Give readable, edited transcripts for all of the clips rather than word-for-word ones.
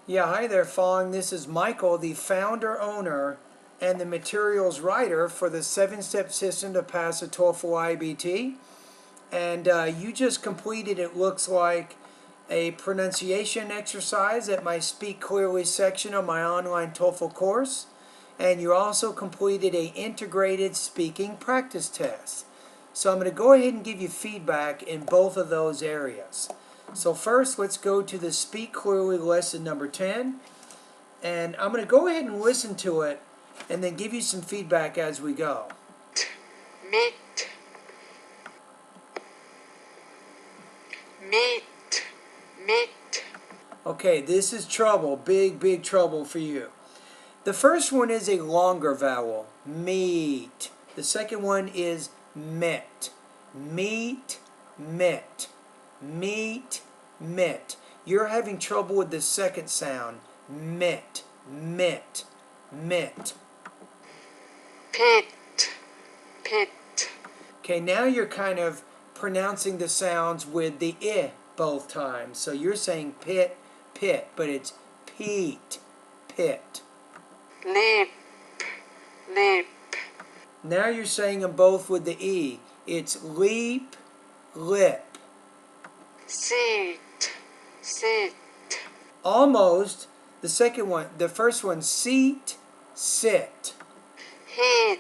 Yeah, hi there, Fong. This is Michael, the founder, owner, and the materials writer for the 7-step system to pass a TOEFL IBT. And you just completed, it looks like, a pronunciation exercise at my Speak Clearly section of my online TOEFL course. And you also completed a integrated speaking practice test. So I'm going to go ahead and give you feedback in both of those areas. So first, let's go to the Speak Clearly lesson number 10. And I'm going to go ahead and listen to it and then give you some feedback as we go. Meet. Meet. Meet. Okay, this is trouble, big trouble for you. The first one is a longer vowel, meet. The second one is met. Meet, met. Meet, met. You're having trouble with the second sound, met, met, met. Pit. Pit. Okay, now you're kind of pronouncing the sounds with the I both times. So you're saying pit, pit, but it's peat, pit. Lip. Lip. Now you're saying them both with the E. It's leap, lip. Sit. Sit. Almost. The second one, the first one, seat, sit. Hit.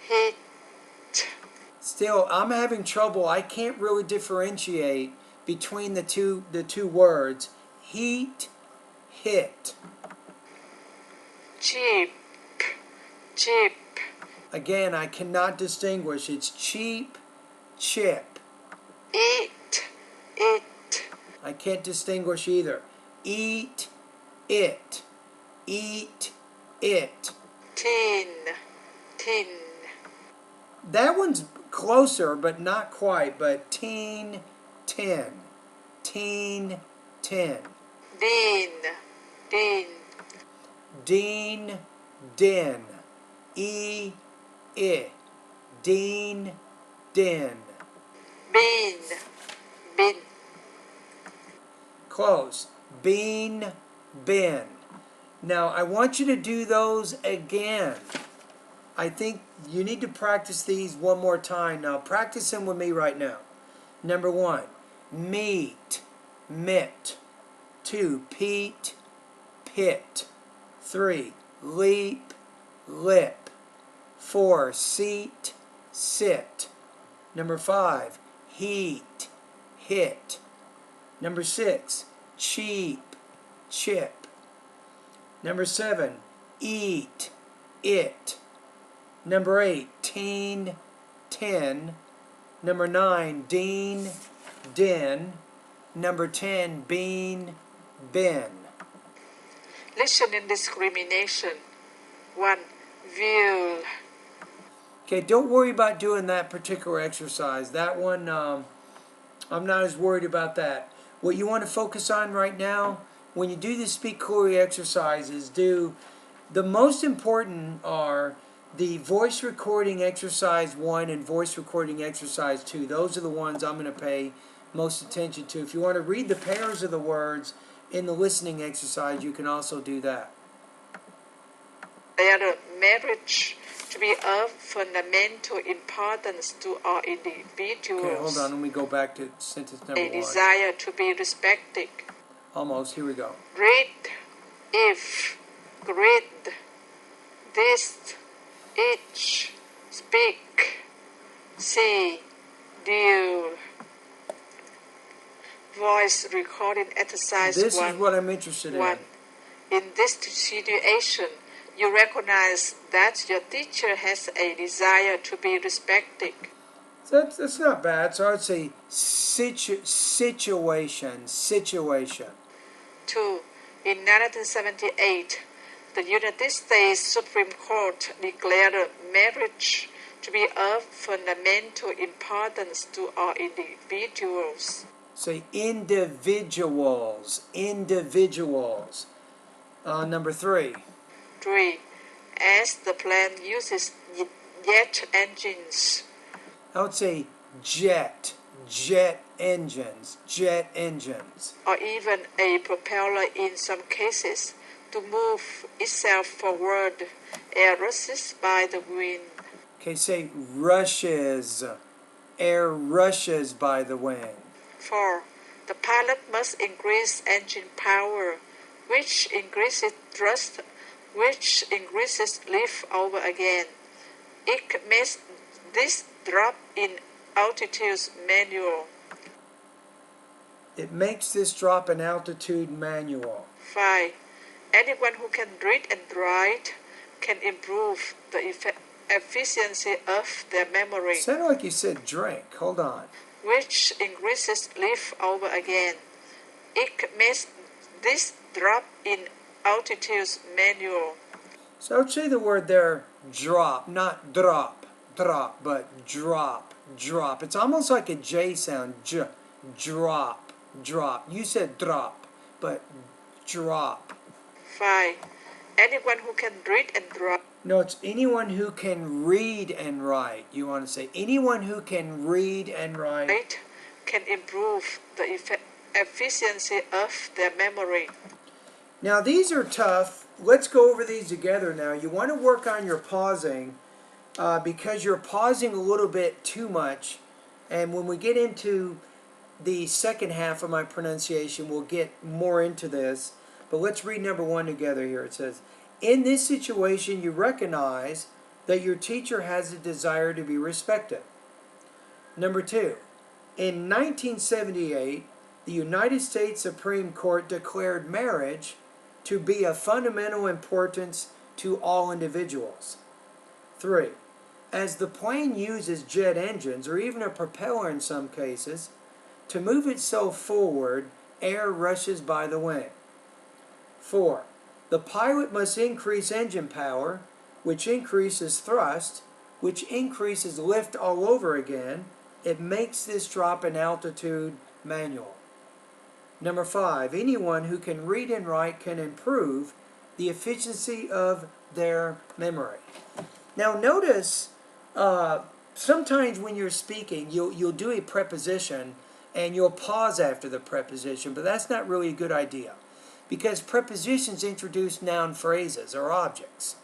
Hit. Still, I'm having trouble. I can't really differentiate between the two words. Heat, hit. Cheap. Cheap. Again, I cannot distinguish. It's cheap, chip. Eat. It. I can't distinguish either. Eat, it. Eat, it. Tin. Tin. That one's closer, but not quite. But teen, tin. Teen, tin. Din. Din. Dean, din. I. Dean, din. Bin. Bin. Close. Bean, bin. Now, I want you to do those again. I think you need to practice these one more time. Now, practice them with me right now. Number 1, meet, mit. 2, peat, pit. 3, leap, lip. 4, seat, sit. Number 5, heat, hit. Number 6, cheap, chip. Number 7, eat, it. Number 8, teen, tin. Number 9, dean, din. Number 10, bean, bin. Listening discrimination. 1. View. Okay, don't worry about doing that particular exercise. That one, I'm not as worried about that. What you want to focus on right now, when you do the Speak Clearly exercises, do the most important are the voice recording exercise 1 and voice recording exercise 2. Those are the ones I'm going to pay most attention to. If you want to read the pairs of the words in the listening exercise, you can also do that. Their marriage to be of fundamental importance to all individuals. Okay, hold on. Let me go back to sentence number 1. A desire to be respected. Almost. Here we go. Read, if, grid, this, each, speak, see, do. Voice recording exercise 1. This is what I'm interested in. In this situation, you recognize that your teacher has a desire to be respected. So that's not bad. So I would say situation. 2. In 1978, the United States Supreme Court declared marriage to be of fundamental importance to all individuals. Say individuals. Individuals. Number 3. 3. As the plane uses jet engines. I would say jet. jet engines, jet engines. or even a propeller in some cases. To move itself forward, air rushes by the wind. Okay, say rushes. Air rushes by the wind. 4. The pilot must increase engine power, which increases thrust, which increases lift over again. It makes this drop in altitude manual. It makes this drop in altitude manual. 5. Anyone who can read and write can improve the efficiency of their memory, Sounded like you said drink. Hold on. which increases lift over again. It makes this drop in altitude manual. So I would say the word there, drop, not drop, drop, but drop, drop. It's almost like a J sound, drop, drop. You said drop, but drop. 5. Anyone who can read and write. No, it's anyone who can read and write. You want to say anyone who can read and write Can improve the efficiency of their memory. Now these are tough. Let's go over these together now. You want to work on your pausing because you're pausing a little bit too much. And when we get into the second half of my pronunciation, we'll get more into this. But let's read number 1 together here. It says, in this situation, you recognize that your teacher has a desire to be respected. Number 2, in 1978, the United States Supreme Court declared marriage to be of fundamental importance to all individuals. 3, as the plane uses jet engines, or even a propeller in some cases, to move itself forward, air rushes by the wing. 4, the pilot must increase engine power, which increases thrust, which increases lift all over again. It makes this drop in altitude manual. Number 5, anyone who can read and write can improve the efficiency of their memory. Now notice, sometimes when you're speaking, you'll do a preposition and you'll pause after the preposition, but that's not really a good idea because prepositions introduce noun phrases or objects.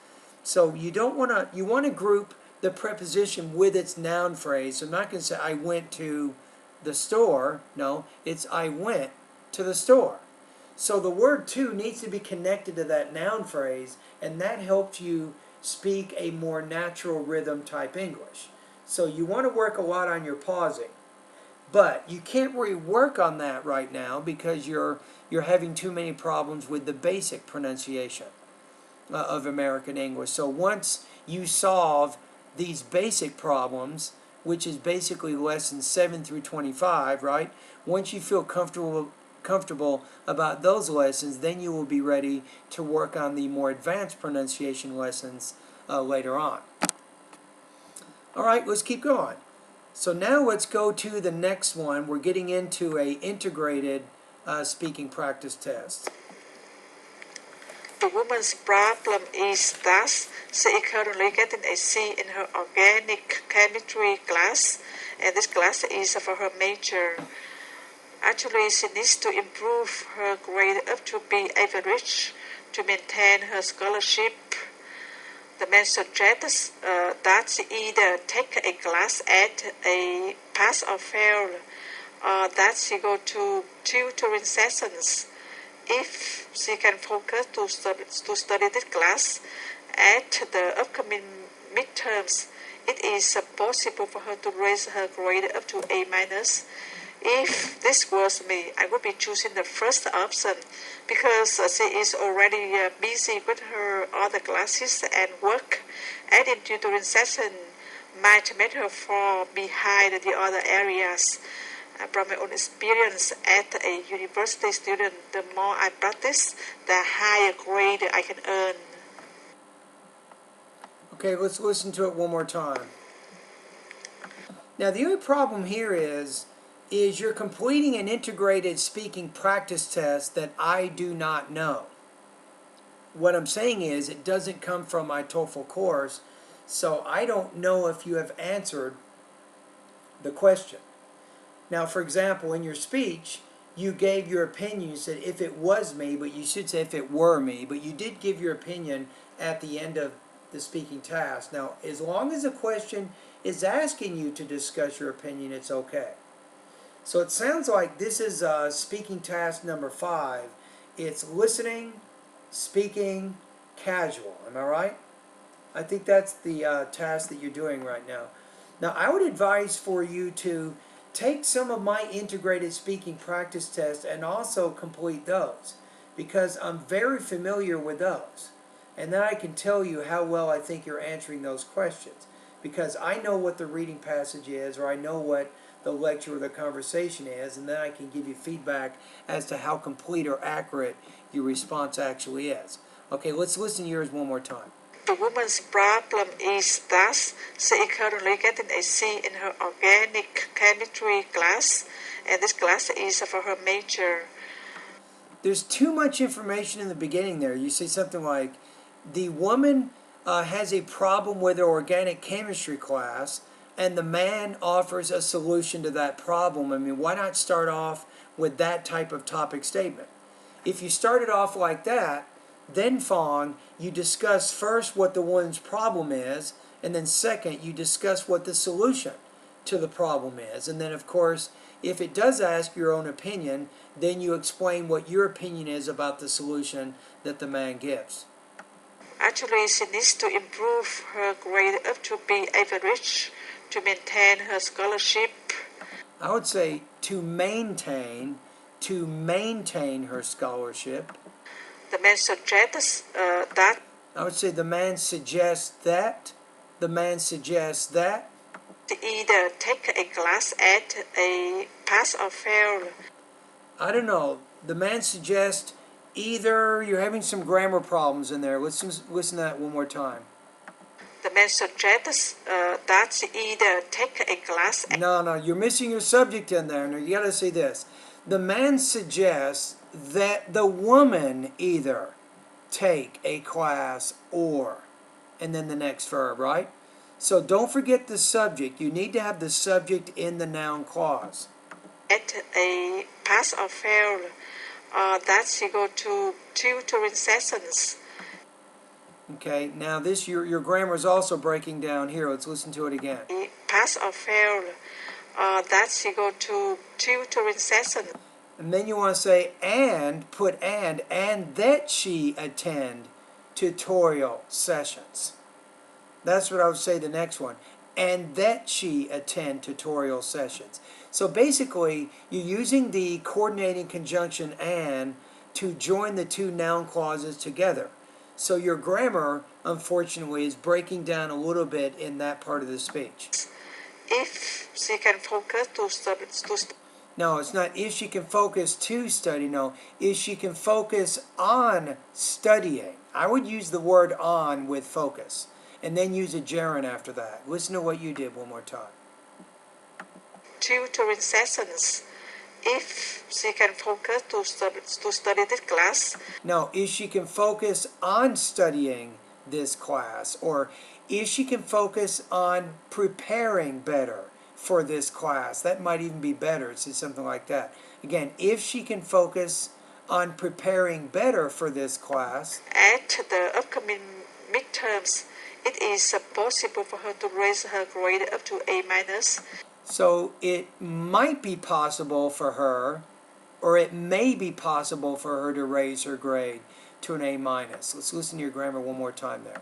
So you want to group the preposition with its noun phrase. So I'm not going to say I went to the store. No, it's I went to the store. So the word to needs to be connected to that noun phrase, and that helps you speak a more natural rhythm type English. So you want to work a lot on your pausing. But you can't really work on that right now because you're having too many problems with the basic pronunciation of American English. So once you solve these basic problems, which is basically lessons 7 through 25, right? Once you feel comfortable about those lessons, then you will be ready to work on the more advanced pronunciation lessons later on. All right, let's keep going. So now let's go to the next one. We're getting into a integrated speaking practice test. The woman's problem is that she is currently getting a C in her organic chemistry class, and this class is for her major. Actually, she needs to improve her grade up to be average to maintain her scholarship. The man suggests that she either take a class at a pass or fail, or that she go to tutoring sessions. If she can focus to study this class at the upcoming midterms, it is possible for her to raise her grade up to A minus. If this was me, I would be choosing the first option because she is already busy with her other classes and work. Adding tutoring session might make her fall behind the other areas. From my own experience as a university student, the more I practice, the higher grade I can earn. Okay, let's listen to it one more time. Now the only problem here is you're completing an integrated speaking practice test that I do not know. What I'm saying is it doesn't come from my TOEFL course, so I don't know if you have answered the question. Now, for example, in your speech, you gave your opinion. You said, if it was me, but you should say if it were me. But you did give your opinion at the end of the speaking task. Now, as long as a question is asking you to discuss your opinion, it's okay. So it sounds like this is speaking task number 5. It's listening, speaking, casual. Am I right? I think that's the task that you're doing right now. Now, I would advise for you to take some of my integrated speaking practice tests and also complete those, because I'm very familiar with those. And then I can tell you how well I think you're answering those questions, because I know what the reading passage is, or I know what the lecture or the conversation is, and then I can give you feedback as to how complete or accurate your response actually is. Okay, let's listen to yours one more time. The woman's problem is that she is currently getting a C in her organic chemistry class, and this class is for her major. There's too much information in the beginning there. You say something like, the woman has a problem with her organic chemistry class, and the man offers a solution to that problem. I mean, why not start off with that type of topic statement? If you started off like that, then, Fong, you discuss first what the woman's problem is, and then second, you discuss what the solution to the problem is. And then, of course, if it does ask your own opinion, then you explain what your opinion is about the solution that the man gives. Actually, she needs to improve her grade up to be average to maintain her scholarship. I would say to maintain her scholarship. The man suggests that. I would say the man suggests that. To either take a class at a pass or fail. I don't know. The man suggests either. You're having some grammar problems in there. Let's listen to that one more time. The man suggests that she either take a class. No, you're missing your subject in there. No, you got to say this. The man suggests that the woman either take a class or, and then the next verb, right? So don't forget the subject. You need to have the subject in the noun clause. At a pass or fail, that she go to tutoring sessions. Okay, now this your grammar is also breaking down here. Let's listen to it again. Pass or fail, that she go to tutoring sessions. And then you want to say and, put and that she attend tutorial sessions. That's what I would say the next one. And that she attend tutorial sessions. So basically, you're using the coordinating conjunction and to join the two noun clauses together. So your grammar, unfortunately, is breaking down a little bit in that part of the speech. If she can focus to study. No, it's not if she can focus to study. No, if she can focus on studying. I would use the word on with focus, and then use a gerund after that. Listen to what you did one more time. Tutoring sessions. If she can focus to study this class. No, if she can focus on studying this class, or if she can focus on preparing better for this class. That might even be better. It's something like that. Again, if she can focus on preparing better for this class. At the upcoming midterms, it is possible for her to raise her grade up to A minus. So it might be possible for her, or it may be possible for her to raise her grade to an A minus. Let's listen to your grammar one more time there.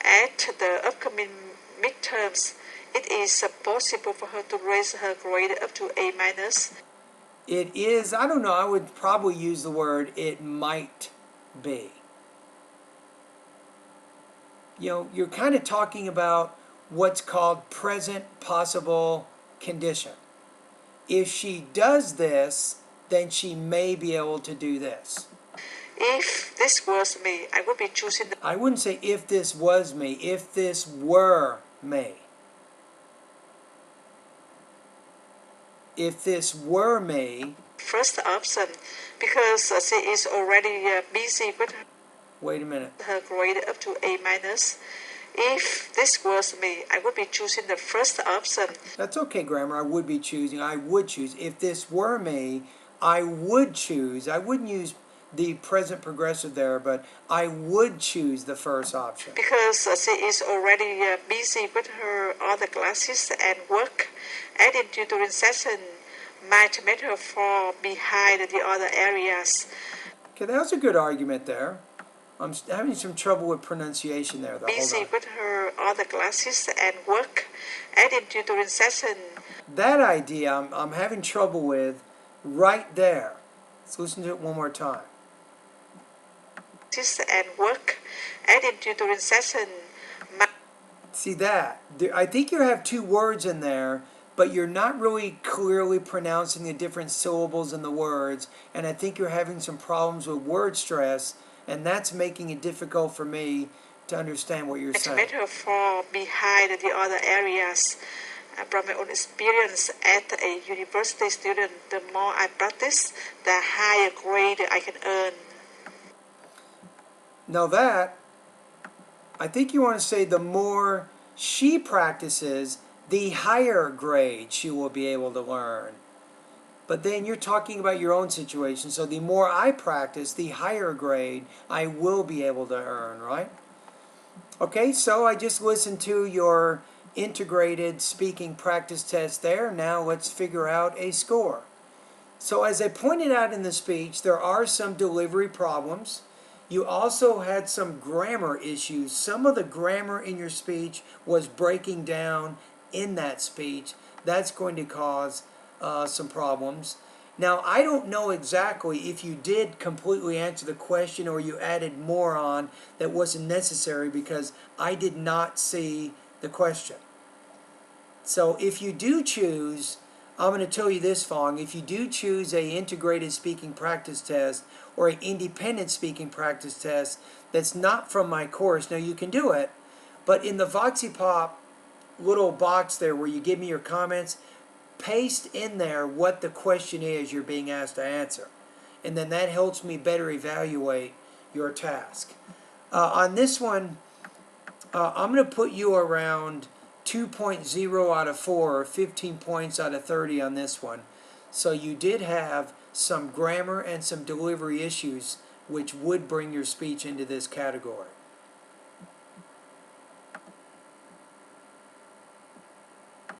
At the upcoming midterms, it is possible for her to raise her grade up to A minus. It is, I don't know, I would probably use the word it might be. You know, you're kind of talking about what's called present possible condition. If she does this, then she may be able to do this. If this was me, I would be choosing the... I wouldn't say if this was me, if this were me. If this were me... First option, because she is already busy with Wait a minute. her grade up to A minus. If this was me, I would be choosing the first option. That's okay, grammar. I would be choosing. I would choose. If this were me, I would choose. I wouldn't use the present progressive there, but I would choose the first option. Because she is already busy with her other classes and work, adding tutoring session might make her fall behind the other areas. Okay, that was a good argument there. I'm having some trouble with pronunciation there, though. Busy with her other classes and work, adding tutoring session. That idea I'm having trouble with right there. Let's listen to it one more time. And work, adding tutoring session. See that? I think you have two words in there, but you're not really clearly pronouncing the different syllables in the words, and I think you're having some problems with word stress, and that's making it difficult for me to understand what you're saying. It made her fall behind the other areas. From my own experience as a university student, the more I practice, the higher grade I can earn. Now that, I think you want to say the more she practices, the higher grade she will be able to learn. But then you're talking about your own situation, so the more I practice, the higher grade I will be able to earn, right? Okay, so I just listened to your integrated speaking practice test there. Now let's figure out a score. So as I pointed out in the speech, there are some delivery problems. You also had some grammar issues. Some of the grammar in your speech was breaking down in that speech. That's going to cause some problems. Now, I don't know exactly if you did completely answer the question or you added more on that wasn't necessary because I did not see the question. So if you do choose, I'm going to tell you this, Fong, if you do choose a integrated speaking practice test or an independent speaking practice test that's not from my course, now you can do it, but in the VoxyPop little box there where you give me your comments, paste in there what the question is you're being asked to answer. And then that helps me better evaluate your task. On this one, I'm going to put you around 2.0 out of 4, or 15 points out of 30 on this one. So you did have some grammar and some delivery issues which would bring your speech into this category.